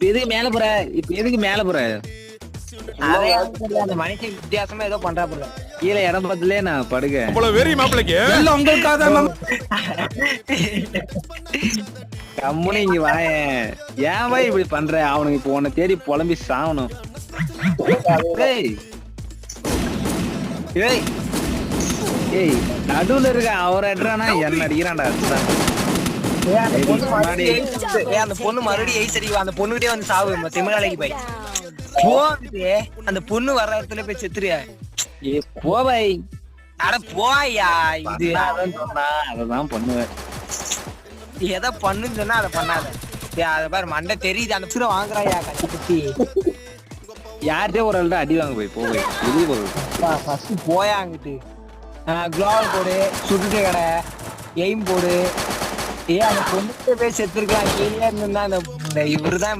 எதுக்கு மேல போற இப்ப எதுக்கு மேல போற அதே அந்த மனுஷன் வித்தியாசமா ஏதோ பண்றா போல. கீழே இடம் பத்தலே நான் படுக அவ்வளவு வெறி மாப்பிளைக்கு எல்லாம் உங்களுக்காக தான் மாமா. கம்முனு இங்க வாயேன் ஏன் பாய் இப்படி பண்ற அவனுக்கு இப்ப உன்னை தேடி புலம்பி சாவணும் ஏய் ஏய் ஏய் நடுவுல இருக்க அவர் அட்றானா என்ன அடிக்கிறான்டா அதுதான். அந்த பொண்ணு மறுபடியும் எய்ஸ் அடிக்கும். அந்த பொண்ணுகிட்டே வந்து சாவு திமிராலைக்கு போய் போகுது. அந்த பொண்ணு வர்ற இடத்துல போய் செத்துறியா? ஏ போ பாய் அட போயா. இது சொன்னா அததான் பண்ணுவேன் எதை பண்ணுன்னு சொன்னா அதை பண்ணாத. அத பாரு மண்டை தெரியுது. அந்த புற வாங்குறாயா கட்டி குத்தி. யார்கிட்டயே ஒரு ஆள்கிட்ட அடி வாங்க போய் போய் வெளியே போகுது ஃபர்ஸ்ட் போயா அங்கிட்டு. குளோவல் போடு, சுட்டு கடை, எய்ம் போடு. அந்த பொண்ணு போய் செத்துருக்கலாம். கீழே இருந்தா அந்த இவருதான்